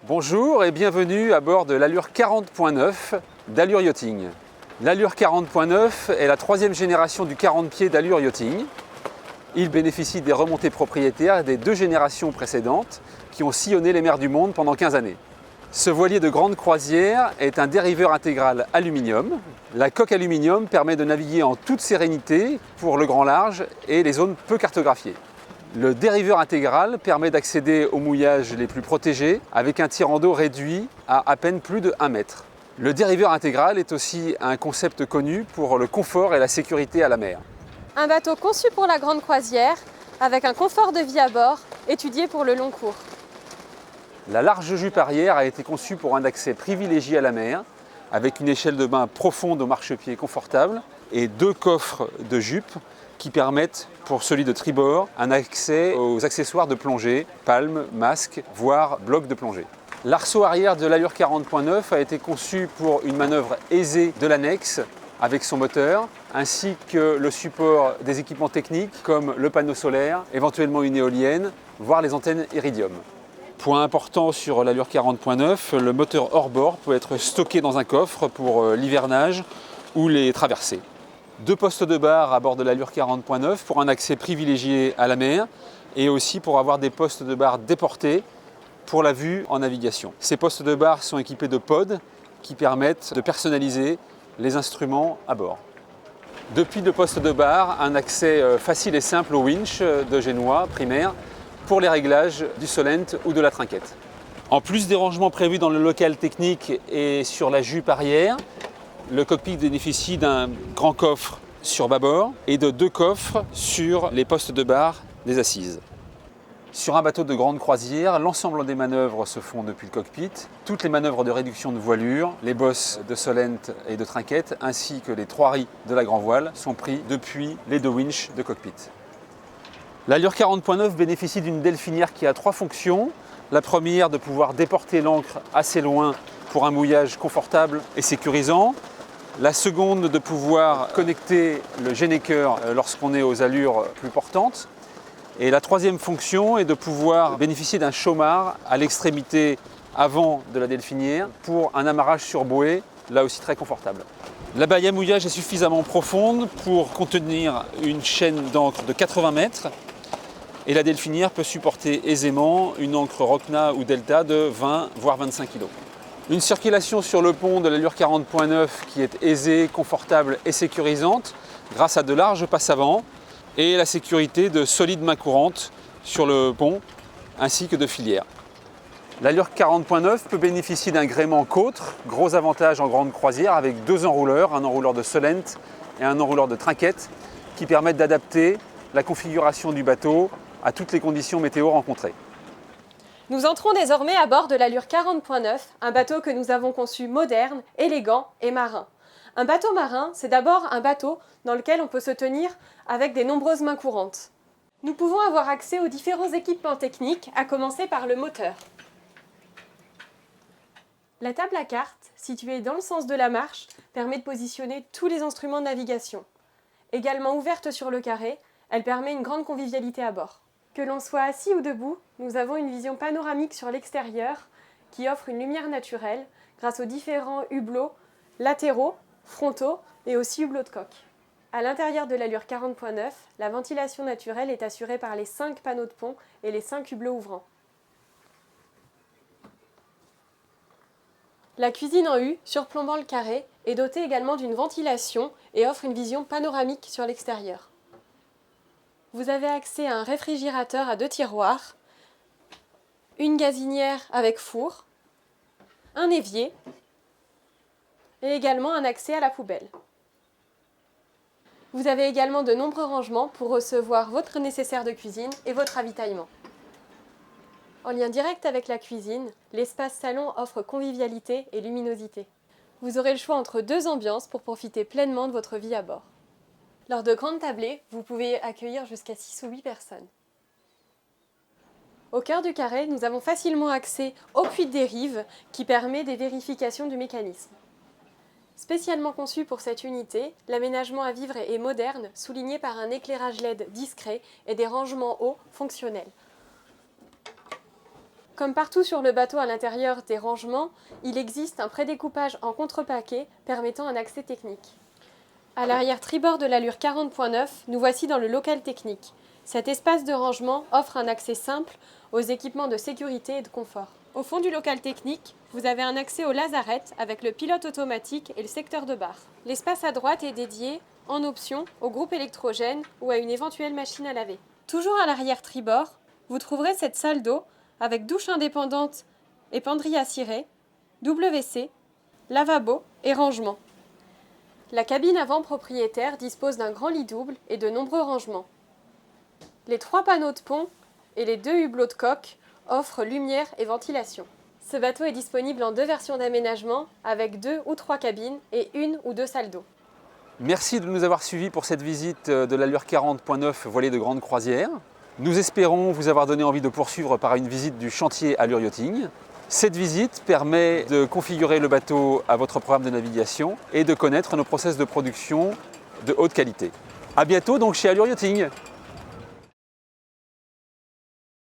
Bonjour et bienvenue à bord de l'Allure 40.9 d'Allure Yachting. L'Allure 40.9 est la troisième génération du 40 pieds d'Allure Yachting. Il bénéficie des remontées propriétaires des deux générations précédentes qui ont sillonné les mers du monde pendant 15 années. Ce voilier de grande croisière est un dériveur intégral aluminium. La coque aluminium permet de naviguer en toute sérénité pour le grand large et les zones peu cartographiées. Le dériveur intégral permet d'accéder aux mouillages les plus protégés avec un tirant d'eau réduit à peine plus de 1 mètre. Le dériveur intégral est aussi un concept connu pour le confort et la sécurité à la mer. Un bateau conçu pour la grande croisière avec un confort de vie à bord étudié pour le long cours. La large jupe arrière a été conçue pour un accès privilégié à la mer avec une échelle de bain profonde au marchepied confortable et 2 coffres de jupe qui permettent, pour celui de tribord, un accès aux accessoires de plongée, palmes, masques, voire blocs de plongée. L'arceau arrière de l'Allure 40.9 a été conçu pour une manœuvre aisée de l'annexe avec son moteur, ainsi que le support des équipements techniques comme le panneau solaire, éventuellement une éolienne, voire les antennes Iridium. Point important sur l'Allure 40.9, le moteur hors-bord peut être stocké dans un coffre pour l'hivernage ou les traversées. 2 postes de bar à bord de l'Allure 40.9 pour un accès privilégié à la mer et aussi pour avoir des postes de bar déportés pour la vue en navigation. Ces postes de bar sont équipés de pods qui permettent de personnaliser les instruments à bord. Depuis le poste de bar, un accès facile et simple au winch de génois primaire pour les réglages du solent ou de la trinquette. En plus des rangements prévus dans le local technique et sur la jupe arrière, le cockpit bénéficie d'un grand coffre sur bâbord et de 2 coffres sur les postes de bar des assises. Sur un bateau de grande croisière, l'ensemble des manœuvres se font depuis le cockpit. Toutes les manœuvres de réduction de voilure, les bosses de solent et de trinquette, ainsi que les 3 ris de la grand voile sont pris depuis les 2 winches de cockpit. L'Allure 40.9 bénéficie d'une delphinière qui a 3 fonctions. La première, de pouvoir déporter l'ancre assez loin pour un mouillage confortable et sécurisant. La seconde, de pouvoir connecter le généqueur lorsqu'on est aux allures plus portantes. Et la troisième fonction est de pouvoir bénéficier d'un chaumard à l'extrémité avant de la delphinière pour un amarrage sur bouée, là aussi très confortable. La baille à mouillage est suffisamment profonde pour contenir une chaîne d'encre de 80 mètres et la delphinière peut supporter aisément une encre Rockna ou Delta de 20 voire 25 kg. Une circulation sur le pont de l'Allure 40.9 qui est aisée, confortable et sécurisante grâce à de larges passes avant et la sécurité de solides mains courantes sur le pont ainsi que de filières. L'Allure 40.9 peut bénéficier d'un gréement Côtre, gros avantage en grande croisière avec 2 enrouleurs, un enrouleur de solent et un enrouleur de trinquette qui permettent d'adapter la configuration du bateau à toutes les conditions météo rencontrées. Nous entrons désormais à bord de l'Allure 40.9, un bateau que nous avons conçu moderne, élégant et marin. Un bateau marin, c'est d'abord un bateau dans lequel on peut se tenir avec des nombreuses mains courantes. Nous pouvons avoir accès aux différents équipements techniques, à commencer par le moteur. La table à cartes, située dans le sens de la marche, permet de positionner tous les instruments de navigation. Également ouverte sur le carré, elle permet une grande convivialité à bord. Que l'on soit assis ou debout, nous avons une vision panoramique sur l'extérieur qui offre une lumière naturelle grâce aux différents hublots latéraux, frontaux et aussi hublots de coque. À l'intérieur de l'Allure 40.9, la ventilation naturelle est assurée par les 5 panneaux de pont et les 5 hublots ouvrants. La cuisine en U, surplombant le carré, est dotée également d'une ventilation et offre une vision panoramique sur l'extérieur. Vous avez accès à un réfrigérateur à 2 tiroirs, une gazinière avec four, un évier et également un accès à la poubelle. Vous avez également de nombreux rangements pour recevoir votre nécessaire de cuisine et votre ravitaillement. En lien direct avec la cuisine, l'espace salon offre convivialité et luminosité. Vous aurez le choix entre 2 ambiances pour profiter pleinement de votre vie à bord. Lors de grandes tablées, vous pouvez accueillir jusqu'à 6 ou 8 personnes. Au cœur du carré, nous avons facilement accès au puits de dérive qui permet des vérifications du mécanisme. Spécialement conçu pour cette unité, l'aménagement à vivre est moderne, souligné par un éclairage LED discret et des rangements hauts fonctionnels. Comme partout sur le bateau à l'intérieur des rangements, il existe un prédécoupage en contrepaquet permettant un accès technique. À l'arrière tribord de l'allure 40.9, nous voici dans le local technique. Cet espace de rangement offre un accès simple aux équipements de sécurité et de confort. Au fond du local technique, vous avez un accès au lazarette avec le pilote automatique et le secteur de bar. L'espace à droite est dédié, en option, au groupe électrogène ou à une éventuelle machine à laver. Toujours à l'arrière tribord, vous trouverez cette salle d'eau avec douche indépendante et penderie à cirer, double WC, lavabo et rangement. La cabine avant propriétaire dispose d'un grand lit double et de nombreux rangements. Les 3 panneaux de pont et les 2 hublots de coque offrent lumière et ventilation. Ce bateau est disponible en 2 versions d'aménagement avec 2 ou 3 cabines et 1 ou 2 salles d'eau. Merci de nous avoir suivis pour cette visite de l'allure 40.9 voilée de grande croisière. Nous espérons vous avoir donné envie de poursuivre par une visite du chantier Allure Yachting. Cette visite permet de configurer le bateau à votre programme de navigation et de connaître nos process de production de haute qualité. À bientôt donc chez Allure Yachting.